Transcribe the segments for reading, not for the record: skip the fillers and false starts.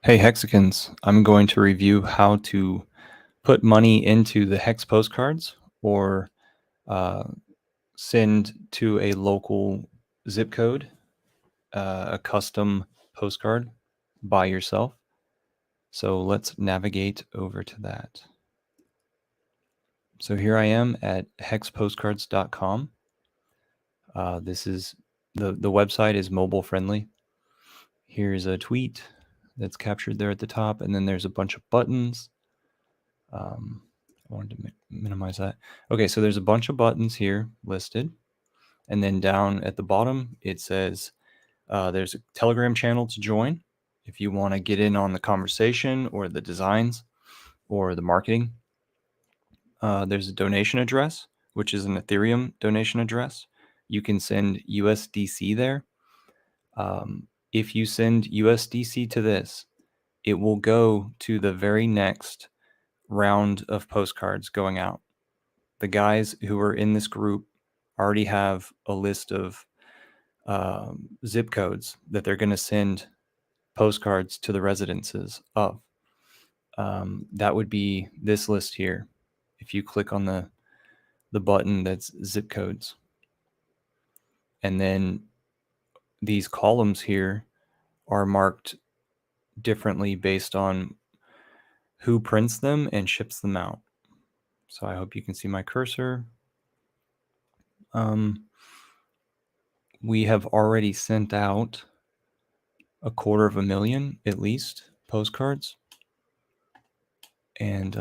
Hey Hexicans, I'm going to review how to put money into the HEX postcards or uh, send to a local zip code, a custom postcard by yourself. So let's navigate over to that. So here I am at hexpostcards.com. This is the website is mobile friendly. Here's a tweet that's captured there at the top, and then there's a bunch of buttons. I wanted to minimize that. Okay, so there's a bunch of buttons here listed. And then down at the bottom, it says there's a Telegram channel to join if you want to get in on the conversation or the designs or the marketing. There's a donation address, which is an Ethereum donation address. You can send USDC there. If you send USDC to this, it will go to the very next round of postcards going out. The guys who are in this group already have a list of zip codes that they're going to send postcards to the residences of. That would be this list here. If you click on the button that's zip codes, and then these columns here are marked differently based on who prints them and ships them out. So I hope you can see my cursor. We have already sent out 250,000 at least postcards. And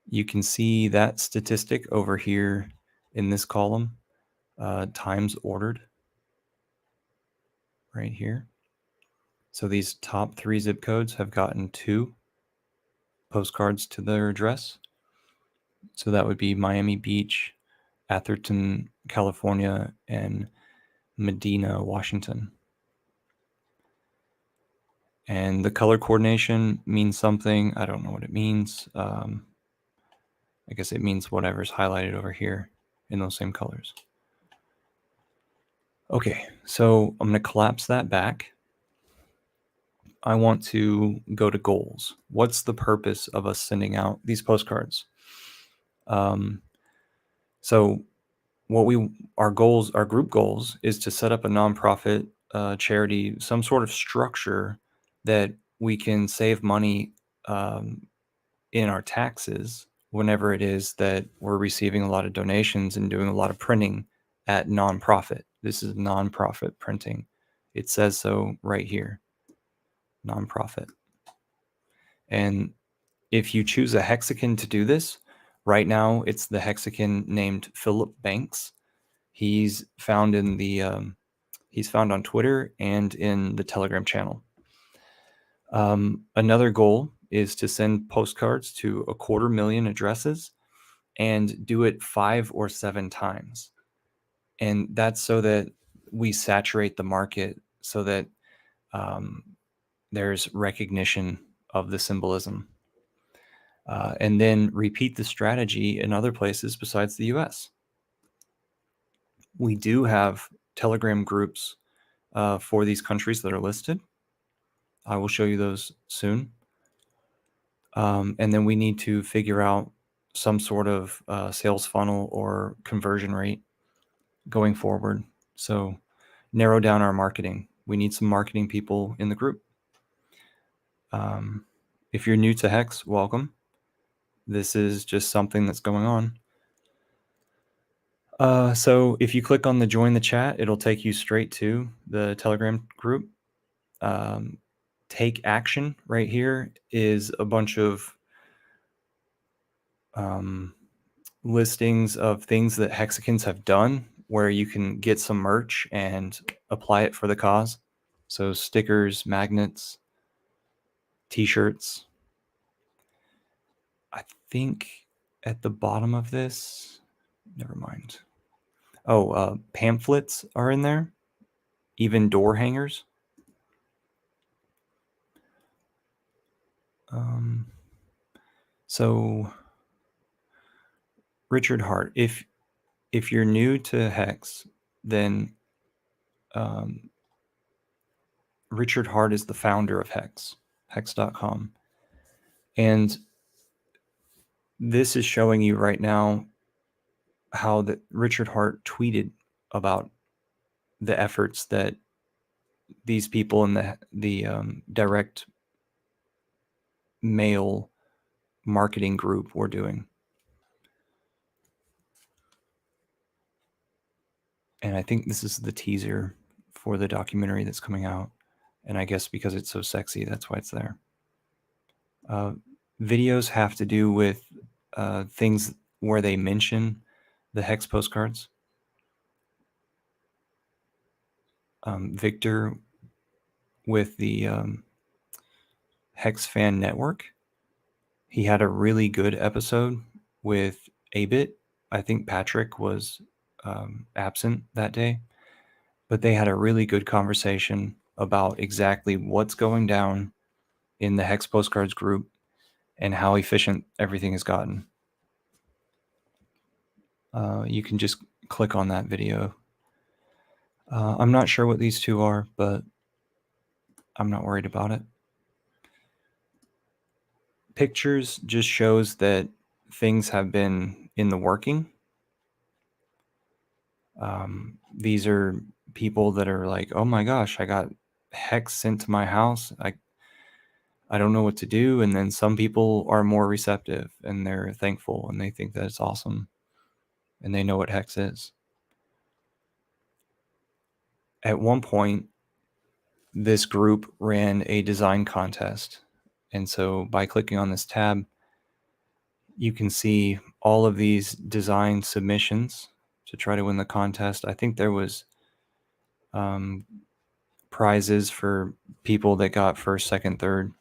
you can see that statistic over here in this column, times ordered right here. So these top 3 zip codes have gotten 2 postcards to their address. So that would be Miami Beach, Atherton, California, and Medina, Washington. And the color coordination means something. I don't know what it means. I guess it means whatever's highlighted over here in those same colors. Okay, so I'm going to collapse that back. I want to go to goals. What's the purpose of us sending out these postcards? So what our group goals is to set up a nonprofit charity, some sort of structure that we can save money in our taxes whenever it is that we're receiving a lot of donations and doing a lot of printing at nonprofit. This is nonprofit printing. It says so right here, nonprofit. And if you choose a Hexican to do this, right now it's the Hexican named Philip Banks. He's found in the he's found on Twitter and in the Telegram channel. Another goal is to send postcards to 250,000 addresses and do it 5 or 7 times. And that's so that we saturate the market so that there's recognition of the symbolism. And then repeat the strategy in other places besides the US. We do have Telegram groups for these countries that are listed. I will show you those soon. And then we need to figure out some sort of sales funnel or conversion rate going forward. So narrow down our marketing. We need some marketing people in the group. If you're new to Hex, welcome. This is just something that's going on. So if you click on the join the chat, it'll take you straight to the Telegram group. Take action right here is a bunch of listings of things that Hexicans have done where you can get some merch and apply it for the cause. So stickers, magnets, t-shirts. I think at the bottom of this, never mind. Oh, pamphlets are in there, even door hangers. So Richard Hart, if you're new to Hex, then Richard Hart is the founder of HEX, hex.com. And this is showing you right now how that Richard Hart tweeted about the efforts that these people in the direct mail marketing group were doing. And I think this is the teaser for the documentary that's coming out. And I guess because it's so sexy, that's why it's there. Videos have to do with things where they mention the HEX postcards. Victor with the HEX Fan Network, he had a really good episode with Abit. I think Patrick was absent that day, but they had a really good conversation about exactly what's going down in the HEX Postcards group and how efficient everything has gotten. You can just click on that video. I'm not sure what these two are, but I'm not worried about it. Pictures just shows that things have been in the working. These are people that are like, oh my gosh, I got HEX sent to my house. I don't know what to do. And then some people are more receptive and they're thankful and they think that it's awesome and they know what HEX is. At one point, this group ran a design contest. And so by clicking on this tab, you can see all of these design submissions to try to win the contest. I think there was prizes for people that got first, second, third.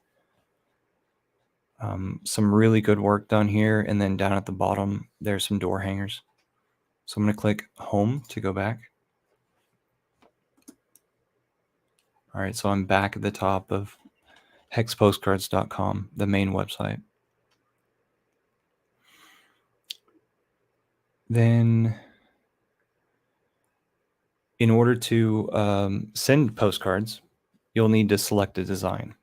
Some really good work done here. And then down at the bottom, there's some door hangers. So I'm going to click home to go back. All right, so I'm back at the top of hexpostcards.com, the main website. Then in order to send postcards, you'll need to select a design.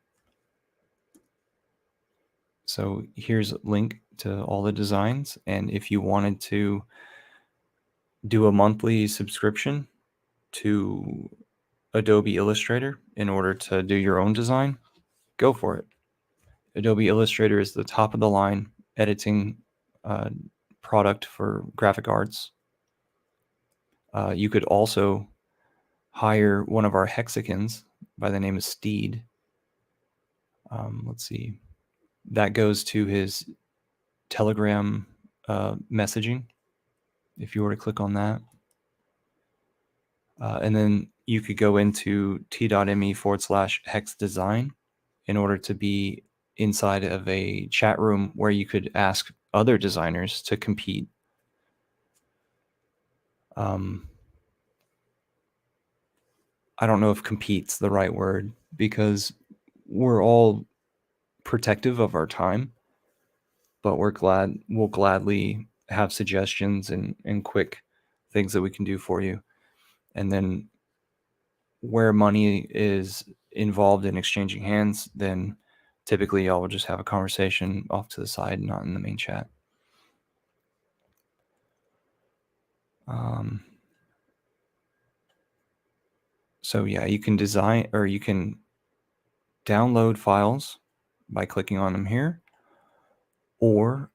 So here's a link to all the designs. And if you wanted to do a monthly subscription to Adobe Illustrator in order to do your own design, go for it. Adobe Illustrator is the top of the line editing product for graphic arts. You could also hire one of our hexicans by the name of Steed. Let's see. That goes to his Telegram messaging, if you were to click on that. And then you could go into t.me/hex design in order to be inside of a chat room where you could ask other designers to compete. I don't know if compete's the right word because we're all protective of our time, but we'll gladly have suggestions and quick things that we can do for you. And then where money is involved in exchanging hands, then typically y'all will just have a conversation off to the side, not in the main chat. So yeah, you can design or you can download files by clicking on them here, or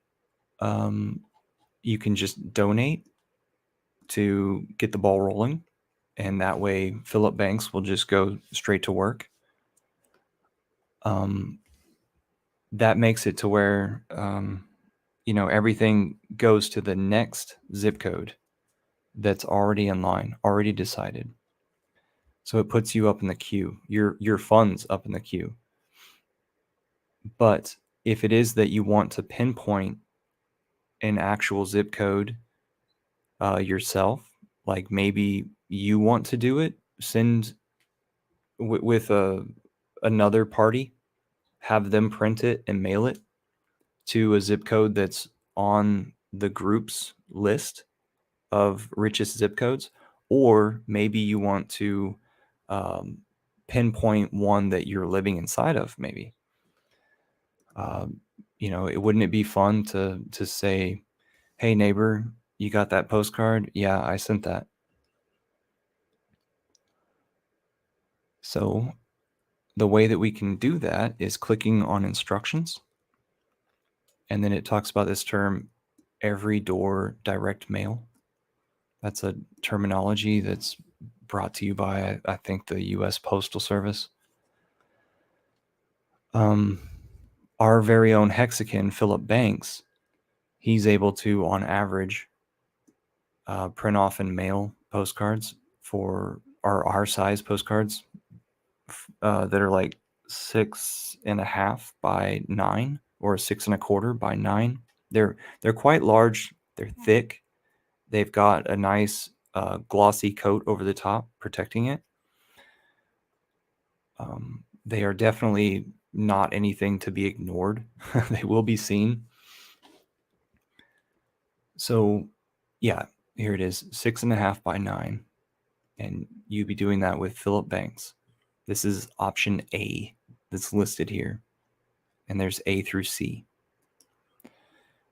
you can just donate to get the ball rolling. And that way Philip Banks will just go straight to work. That makes it to where, everything goes to the next zip code that's already in line, already decided. So it puts you up in the queue, your funds up in the queue. But if it is that you want to pinpoint an actual zip code yourself, like maybe you want to do it, send with another party, have them print it and mail it to a zip code that's on the group's list of richest zip codes, or maybe you want to pinpoint one that you're living inside of, maybe. Wouldn't it be fun to say, hey neighbor, you got that postcard? Yeah, I sent that. So the way that we can do that is clicking on instructions. And then it talks about this term, every door direct mail. That's a terminology that's brought to you by, I think, the U.S. Postal Service. Our very own Hexagon, Philip Banks, he's able to, on average, print off and mail postcards for our size postcards that are like 6.5 by 9 or 6.25 by 9. They're quite large. They're thick. They've got a nice glossy coat over the top protecting it. They are definitely not anything to be ignored. They will be seen. So yeah, here it is, 6.5 by 9. And you'd be doing that with Philip Banks. This is option A that's listed here. And there's A through C.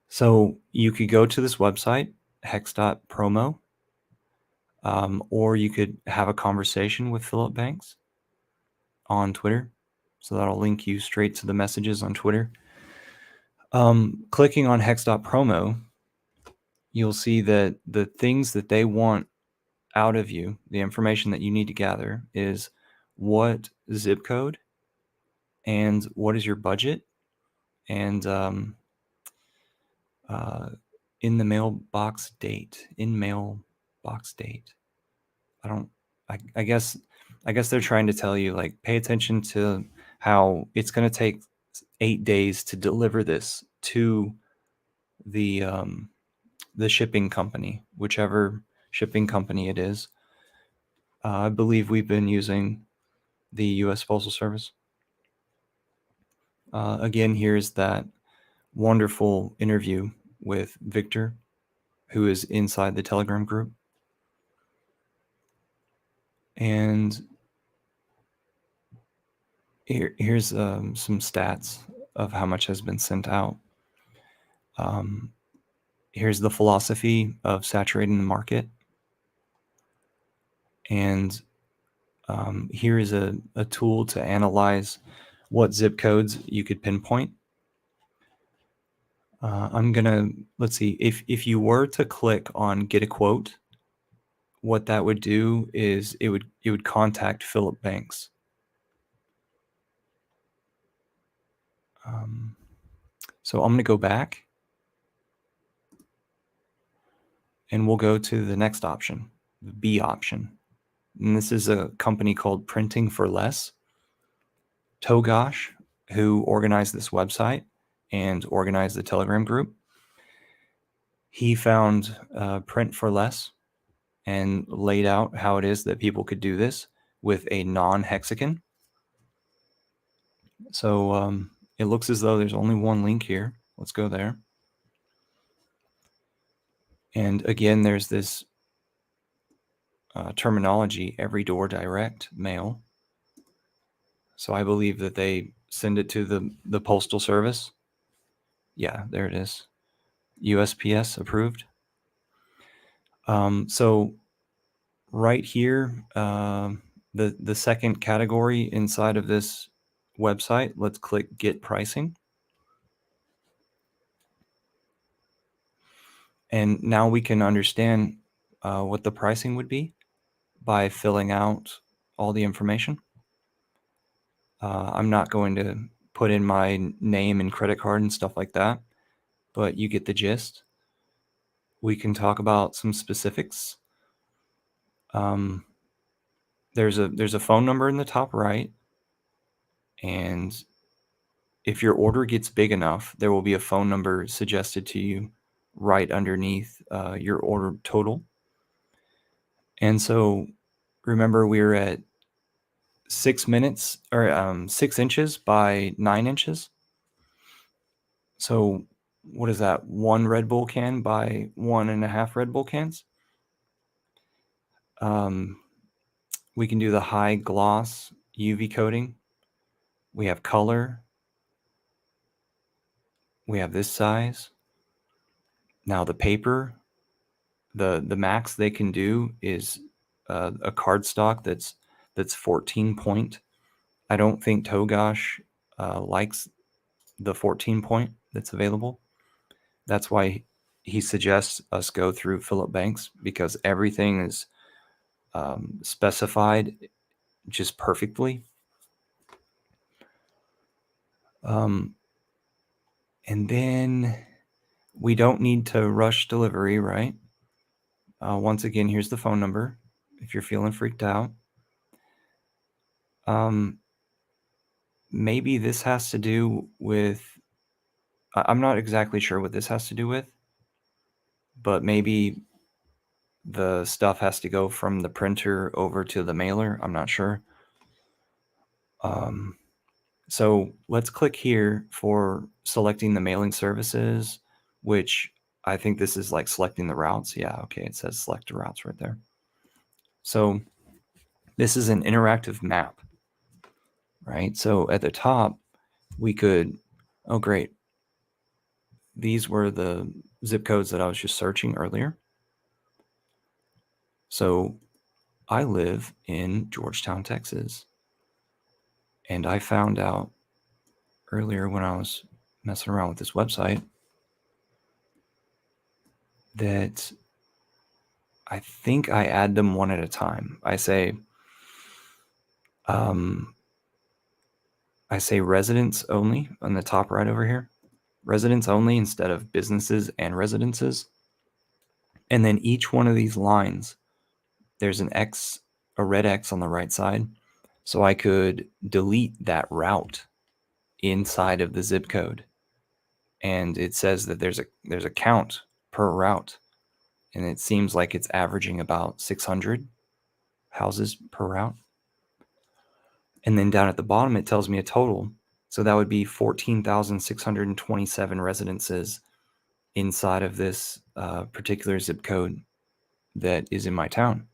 So you could go to this website, hex.promo, or you could have a conversation with Philip Banks on Twitter. So that'll link you straight to the messages on Twitter. Clicking on hex.promo, you'll see that the things that they want out of you, the information that you need to gather, is what zip code and what is your budget, and in mailbox date. I guess they're trying to tell you, like, pay attention to how it's going to take 8 days to deliver this to the shipping company, whichever shipping company it is. I believe we've been using the U.S. Postal Service. Again, here's that wonderful interview with Victor, who is inside the Telegram group. And here's some stats of how much has been sent out. Here's the philosophy of saturating the market. And here is a tool to analyze what zip codes you could pinpoint. Let's see, if you were to click on get a quote, what that would do is it would contact Philip Banks. So I'm going to go back and we'll go to the next option, the B option. And this is a company called Printing for Less. Togash, who organized this website and organized the Telegram group, he found Print for Less and laid out how it is that people could do this with a non-hexagon. So it looks as though there's only one link here. Let's go there. And again, there's this terminology, every door direct mail. So I believe that they send it to the Postal Service. Yeah, there it is. USPS approved. So right here, the second category inside of this website, let's click Get Pricing. And now we can understand what the pricing would be by filling out all the information. I'm not going to put in my name and credit card and stuff like that, but you get the gist. We can talk about some specifics. There's a phone number in the top right, and if your order gets big enough, there will be a phone number suggested to you right underneath your order total. And so remember, we're at 6 minutes or 6 inches by 9 inches. So what is that? 1 Red Bull can by 1.5 Red Bull cans. We can do the high gloss UV coating. We have color. We have this size. Now the paper, the max they can do is a cardstock that's 14 point. I don't think Togash likes the 14 point that's available. That's why he suggests us go through Philip Banks, because everything is specified just perfectly. And then we don't need to rush delivery, right? Once again, here's the phone number if you're feeling freaked out. Maybe this has to do with, I'm not exactly sure what this has to do with, but maybe the stuff has to go from the printer over to the mailer. I'm not sure. So let's click here for selecting the mailing services, which I think this is like selecting the routes. Yeah, okay, it says select routes right there. So this is an interactive map, right? So at the top, we could, oh great, these were the zip codes that I was just searching earlier. So I live in Georgetown, Texas. And I found out earlier when I was messing around with this website that I think I add them one at a time. I say residents only on the top right over here. Residents only instead of businesses and residences. And then each one of these lines, there's an X, a red X on the right side. So I could delete that route inside of the zip code. And it says that there's a count per route. And it seems like it's averaging about 600 houses per route. And then down at the bottom, it tells me a total. So that would be 14,627 residences inside of this particular zip code that is in my town.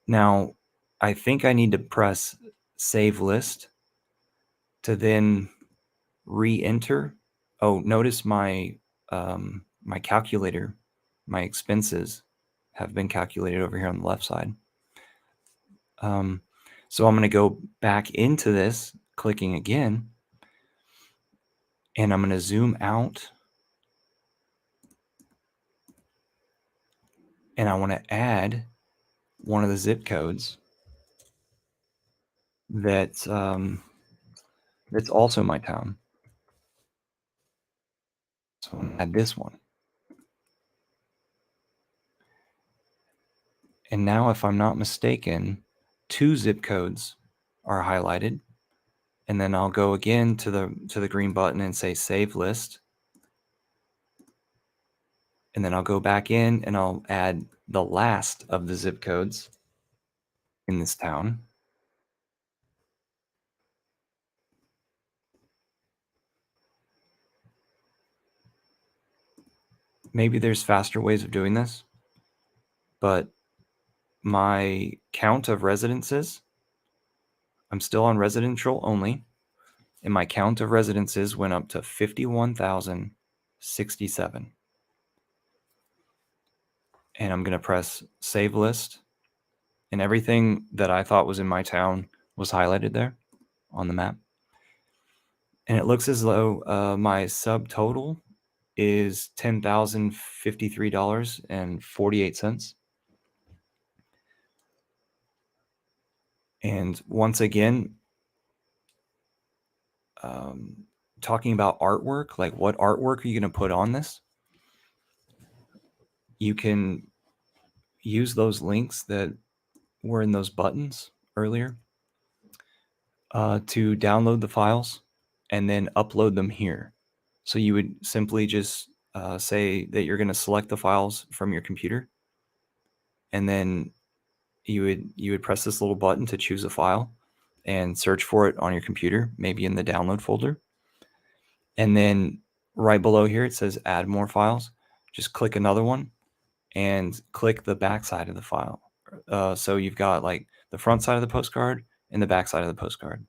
Now, I think I need to press Save List to then re-enter. Oh, notice my my calculator, my expenses have been calculated over here on the left side. So I'm going to go back into this, clicking again, and I'm going to zoom out. And I want to add one of the zip codes that's also my town. So I'm going to add this one. And now, if I'm not mistaken, 2 zip codes are highlighted. And then I'll go again to the green button and say Save List. And then I'll go back in and I'll add the last of the zip codes in this town. Maybe there's faster ways of doing this, but my count of residences, I'm still on residential only, and my count of residences went up to 51,067. And I'm going to press Save List, and everything that I thought was in my town was highlighted there on the map. And it looks as though my subtotal is $10,053.48. And once again, talking about artwork, like what artwork are you going to put on this? You can use those links that were in those buttons earlier to download the files and then upload them here. So you would simply just say that you're going to select the files from your computer, and then you would press this little button to choose a file and search for it on your computer, maybe in the download folder. And then right below here, it says add more files. Just click another one and click the back side of the file. So you've got like the front side of the postcard in the backside of the postcard.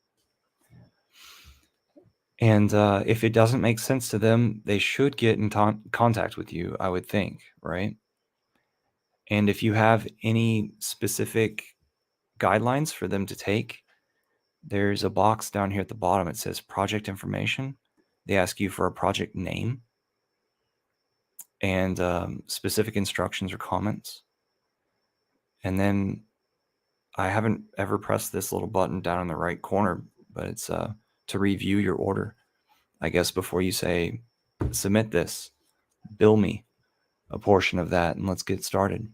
And if it doesn't make sense to them, they should get in contact with you, I would think, right? And if you have any specific guidelines for them to take, there's a box down here at the bottom. It says project information. They ask you for a project name and specific instructions or comments. And then I haven't ever pressed this little button down in the right corner, but it's to review your order. I guess before you say, submit this, bill me a portion of that, and let's get started.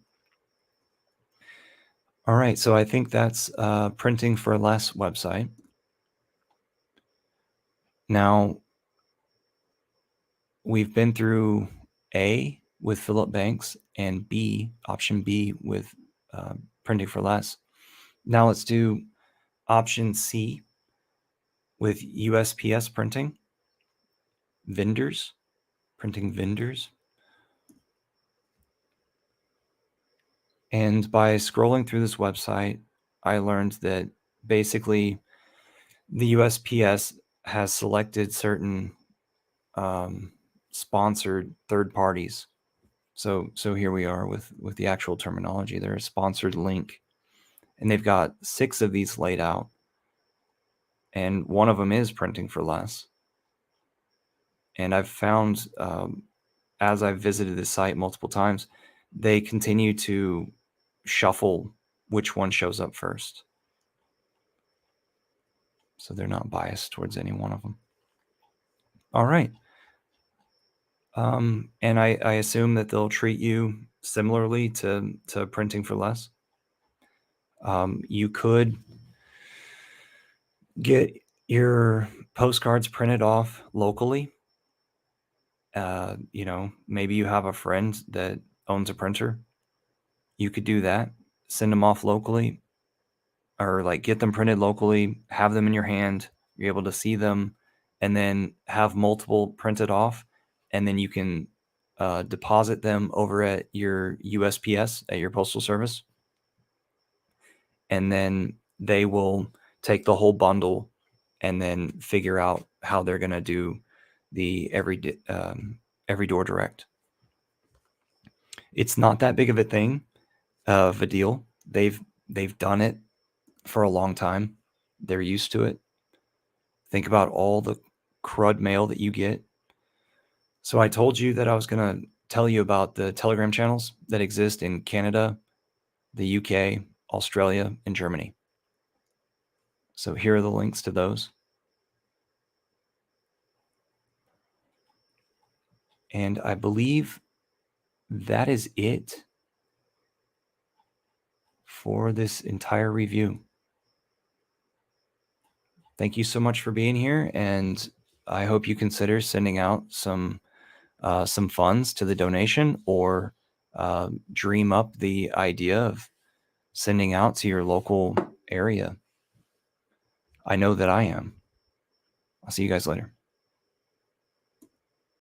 All right, so I think that's Printing for Less website. Now, we've been through A with Philip Banks and B, option B with Printing for Less. Now let's do option C with USPS printing, vendors, printing vendors. And by scrolling through this website, I learned that basically the USPS has selected certain sponsored third parties. So here we are with the actual terminology. They're a sponsored link, and they've got 6 of these laid out, and one of them is Printing for Less. And I've found, as I've visited this site multiple times, they continue to shuffle which one shows up first. So they're not biased towards any one of them. All right. And I assume that they'll treat you similarly to Printing for Less. You could get your postcards printed off locally. Maybe you have a friend that owns a printer. You could do that. Send them off locally, or like get them printed locally, have them in your hand. You're able to see them, and then have multiple printed off, and then you can deposit them over at your USPS, at your postal service, and then they will take the whole bundle and then figure out how they're going to do the every door direct. It's not that big of a thing, of a deal. They've done it for a long time. They're used to it. Think about all the crud mail that you get. So I told you that I was going to tell you about the Telegram channels that exist in Canada, the UK, Australia, and Germany. So here are the links to those. And I believe that is it for this entire review. Thank you so much for being here, and I hope you consider sending out some funds to the donation, or dream up the idea of sending out to your local area. I know that I am. I'll see you guys later.